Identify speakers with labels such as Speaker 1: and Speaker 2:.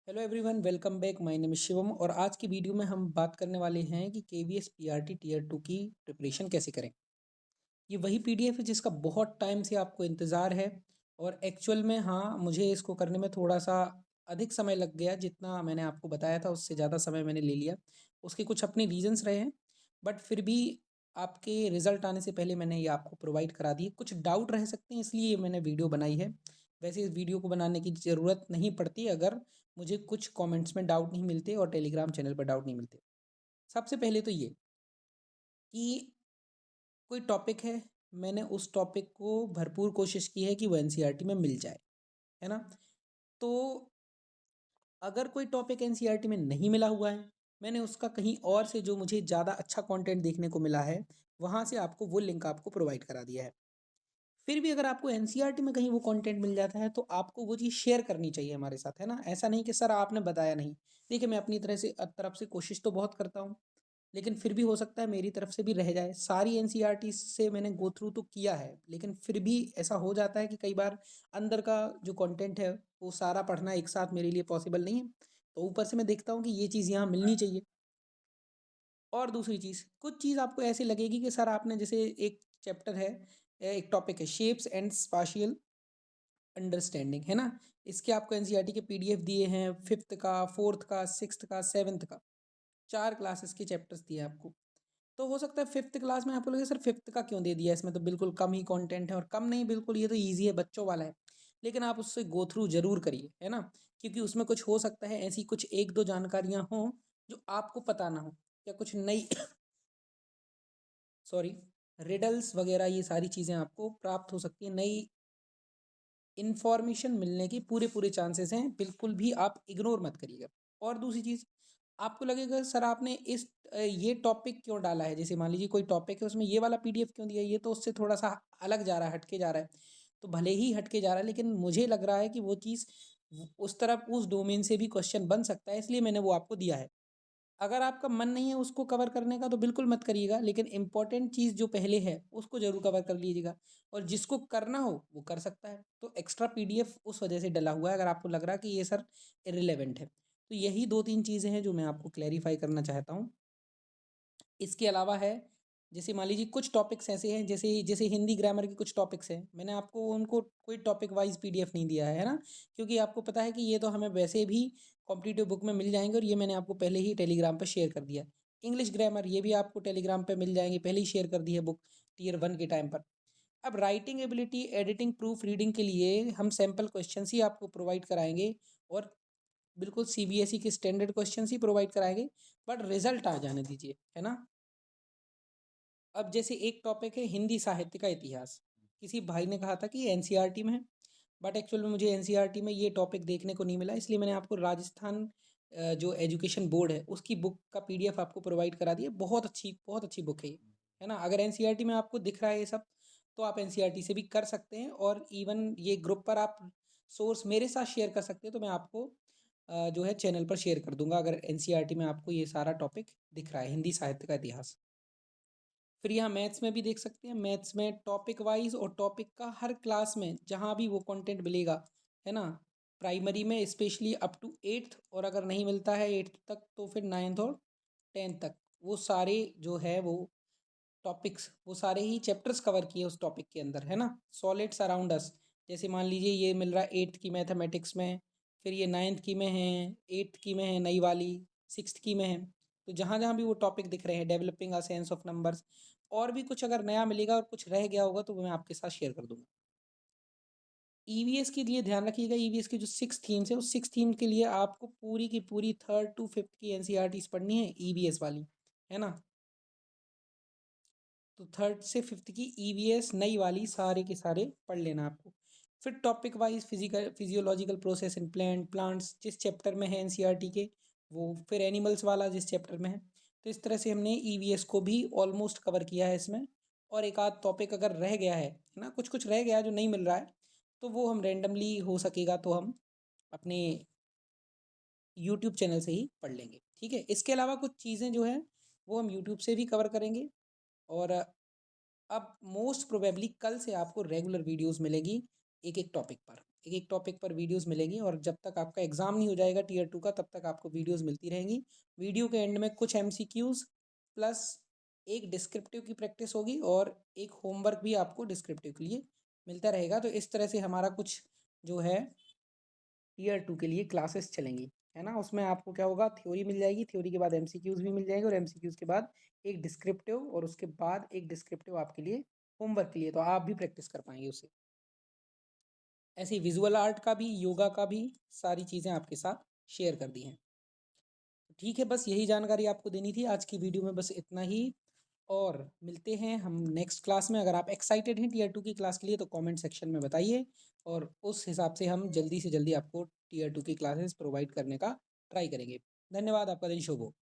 Speaker 1: Hello everyone, welcome back. My name is Shivam और आज की वीडियो में हम बात करने वाले हैं कि केवीएस पीआरटी टीयर 2 की प्रिपरेशन कैसे करें। ये वही पीडीएफ है जिसका बहुत टाइम से आपको इंतज़ार है और एक्चुअल में हाँ, मुझे इसको करने में थोड़ा सा अधिक समय लग गया। जितना मैंने आपको बताया था उससे ज़्यादा समय मैंने ले लिया। उसके कुछ अपने रीजंस रहे हैं, बट फिर भी आपके रिज़ल्ट आने से पहले मैंने ये आपको प्रोवाइड करा दिए। कुछ डाउट रह सकते हैं, इसलिए मैंने वीडियो बनाई है। वैसे इस वीडियो को बनाने की ज़रूरत नहीं पड़ती अगर मुझे कुछ कमेंट्स में डाउट नहीं मिलते और टेलीग्राम चैनल पर डाउट नहीं मिलते। सबसे पहले तो ये कि कोई टॉपिक है, मैंने उस टॉपिक को भरपूर कोशिश की है कि वो एनसीईआरटी में मिल जाए, है ना। तो अगर कोई टॉपिक एनसीईआरटी में नहीं मिला हुआ है, मैंने उसका कहीं और से जो मुझे ज़्यादा अच्छा कंटेंट देखने को मिला है, वहाँ से आपको वो लिंक आपको प्रोवाइड करा दिया है। फिर भी अगर आपको एनसीईआरटी में कहीं वो कंटेंट मिल जाता है तो आपको वो चीज़ शेयर करनी चाहिए हमारे साथ, है ना। ऐसा नहीं कि सर आपने बताया नहीं। देखिए, मैं अपनी तरफ से कोशिश तो बहुत करता हूँ, लेकिन फिर भी हो सकता है मेरी तरफ से भी रह जाए। सारी एनसीईआरटी से मैंने गो थ्रू तो किया है, लेकिन फिर भी ऐसा हो जाता है कि कई बार अंदर का जो कंटेंट है वो सारा पढ़ना एक साथ मेरे लिए पॉसिबल नहीं है। तो ऊपर से मैं देखता हूँ कि ये चीज़ यहाँ मिलनी चाहिए। और दूसरी चीज़, कुछ चीज़ आपको ऐसी लगेगी कि सर आपने जैसे एक चैप्टर है, एक टॉपिक है शेप्स एंड स्पाशियल अंडरस्टैंडिंग, है ना। इसके आपको एनसीईआरटी के पीडीएफ दिए हैं, फिफ्थ का, फोर्थ का, सिक्स्थ का, सेवन्थ का। 4 क्लासेस के चैप्टर्स दिए हैं आपको। तो हो सकता है फिफ्थ क्लास में आपको लगे सर फिफ्थ का क्यों दे दिया, इसमें तो बिल्कुल कम ही कंटेंट है। और कम नहीं, बिल्कुल ये तो ईजी है, बच्चों वाला है। लेकिन आप उससे गो थ्रू जरूर करिए, है ना। क्योंकि उसमें कुछ हो सकता है ऐसी कुछ एक दो जानकारियां हों जो आपको पता ना हो, या कुछ नई सॉरी, रिडल्स वगैरह ये सारी चीज़ें आपको प्राप्त हो सकती हैं। नई इन्फॉर्मेशन मिलने की पूरे पूरे चांसेस हैं, बिल्कुल भी आप इग्नोर मत करिएगा। और दूसरी चीज़, आपको लगेगा सर आपने ये टॉपिक क्यों डाला है। जैसे मान लीजिए कोई टॉपिक है, उसमें ये वाला पीडीएफ क्यों दिया है, ये तो उससे थोड़ा सा अलग जा रहा है, हटके जा रहा है। तो भले ही हटके जा रहा है, लेकिन मुझे लग रहा है कि वो चीज़ उस तरफ, उस डोमेन से भी क्वेश्चन बन सकता है, इसलिए मैंने वो आपको दिया है। अगर आपका मन नहीं है उसको कवर करने का तो बिल्कुल मत करिएगा, लेकिन इम्पोर्टेंट चीज़ जो पहले है उसको ज़रूर कवर कर लीजिएगा। और जिसको करना हो वो कर सकता है। तो एक्स्ट्रा पीडीएफ उस वजह से डला हुआ है, अगर आपको लग रहा है कि ये सर इररिलेवेंट है। तो यही 2-3 चीज़ें हैं जो मैं आपको क्लैरिफाई करना चाहता हूँ। इसके अलावा है, जैसे मान लीजिए कुछ टॉपिक्स ऐसे हैं, जैसे जैसे हिंदी ग्रामर के कुछ टॉपिक्स हैं, मैंने आपको उनको कोई टॉपिक वाइज पीडीएफ नहीं दिया है ना। क्योंकि आपको पता है कि ये तो हमें वैसे भी कॉम्पिटिटिव बुक में मिल जाएंगे, और ये मैंने आपको पहले ही टेलीग्राम पर शेयर कर दिया। इंग्लिश ग्रामर ये भी आपको टेलीग्राम पर मिल जाएंगे, पहले ही शेयर कर दी है बुक टीयर 1 के टाइम पर। अब writing ability, editing, proof reading के लिए हम सैम्पल क्वेश्चन ही आपको प्रोवाइड कराएंगे, और बिल्कुल सीबीएसई के स्टैंडर्ड क्वेश्चन ही प्रोवाइड कराएंगे। बट रिजल्ट आ जाने दीजिए, है ना। अब जैसे एक टॉपिक है हिंदी साहित्य का इतिहास, किसी भाई ने कहा था कि ये एनसीईआरटी में है, बट एक्चुअल में मुझे एनसीईआरटी में ये टॉपिक देखने को नहीं मिला, इसलिए मैंने आपको राजस्थान जो एजुकेशन बोर्ड है उसकी बुक का पीडीएफ आपको प्रोवाइड करा दिया। बहुत अच्छी बुक है ये, है ना। अगर एनसीईआरटी में आपको दिख रहा है ये सब, तो आप एनसीईआरटी से भी कर सकते हैं। और इवन ये ग्रुप पर आप सोर्स मेरे साथ शेयर कर सकते हैं, तो मैं आपको जो है चैनल पर शेयर कर दूंगा अगर एनसीईआरटी में आपको ये सारा टॉपिक दिख रहा है, हिंदी साहित्य का इतिहास। फिर यहाँ मैथ्स में भी देख सकते हैं, मैथ्स में टॉपिक वाइज और टॉपिक का हर क्लास में जहाँ भी वो कंटेंट मिलेगा, है ना। प्राइमरी में स्पेशली अप टू एट्थ, और अगर नहीं मिलता है एट्थ तक तो फिर नाइन्थ और टेंथ तक, वो सारे जो है वो टॉपिक्स, वो सारे ही चैप्टर्स कवर किए उस टॉपिक के अंदर, है ना। सॉलिड्स अराउंड अस, जैसे मान लीजिए ये मिल रहा है एट्थ की मैथमेटिक्स में, फिर ये नाइन्थ की में है, एट्थ की में है नई वाली, सिक्स्थ की में है। तो जहाँ जहाँ भी वो टॉपिक दिख रहे हैं, developing a sense of numbers, और भी कुछ अगर नया मिलेगा और कुछ रह गया होगा तो वो मैं आपके साथ शेयर कर दूंगा। ईवीएस के लिए ध्यान रखिएगा, ईवीएस की जो 6 थीम्स है, उस 6 थीम के लिए आपको पूरी की पूरी थर्ड टू फिफ्थ की एनसीईआरटीज पढ़नी है ईवीएस वाली, है ना। तो थर्ड से फिफ्थ की ईवीएस नई वाली सारे के सारे पढ़ लेना आपको। फिर topic wise physical physiological process in plants जिस चैप्टर में है एनसीईआरटी के, वो फिर एनिमल्स वाला जिस चैप्टर में है। तो इस तरह से हमने ईवीएस को भी ऑलमोस्ट कवर किया है इसमें। और एक आध टॉपिक अगर रह गया है ना, कुछ कुछ रह गया है जो नहीं मिल रहा है, तो वो हम रेंडमली हो सकेगा तो हम अपने यूट्यूब चैनल से ही पढ़ लेंगे, ठीक है। इसके अलावा कुछ चीज़ें जो हैं वो हम यूट्यूब से भी कवर करेंगे। और अब मोस्ट प्रोबेबली कल से आपको रेगुलर वीडियोस मिलेगी एक एक टॉपिक पर। एक एक टॉपिक पर वीडियोस मिलेंगी, और जब तक आपका एग्ज़ाम नहीं हो जाएगा टीयर 2 का, तब तक आपको वीडियोस मिलती रहेंगी। वीडियो के एंड में कुछ एमसीक्यूज़ प्लस एक डिस्क्रिप्टिव की प्रैक्टिस होगी, और एक होमवर्क भी आपको डिस्क्रिप्टिव के लिए मिलता रहेगा। तो इस तरह से हमारा कुछ जो है टीयर 2 के लिए क्लासेस चलेंगी, है ना। उसमें आपको क्या होगा, थ्योरी मिल जाएगी, थ्योरी के बाद एमसीक्यूज़ भी मिल जाएंगे, और एमसीक्यूज़ के बाद एक डिस्क्रिप्टिव, और उसके बाद एक डिस्क्रिप्टिव आपके लिए होमवर्क के लिए, तो आप भी प्रैक्टिस कर पाएंगे उससे। ऐसे ही विजुअल आर्ट का भी, योगा का भी, सारी चीज़ें आपके साथ शेयर कर दी हैं। ठीक है, बस यही जानकारी आपको देनी थी आज की वीडियो में, बस इतना ही। और मिलते हैं हम नेक्स्ट क्लास में। अगर आप एक्साइटेड हैं टीयर 2 की क्लास के लिए तो कमेंट सेक्शन में बताइए, और उस हिसाब से हम जल्दी से जल्दी आपको टीयर 2 की क्लासेस प्रोवाइड करने का ट्राई करेंगे। धन्यवाद, आपका दिन शुभ हो।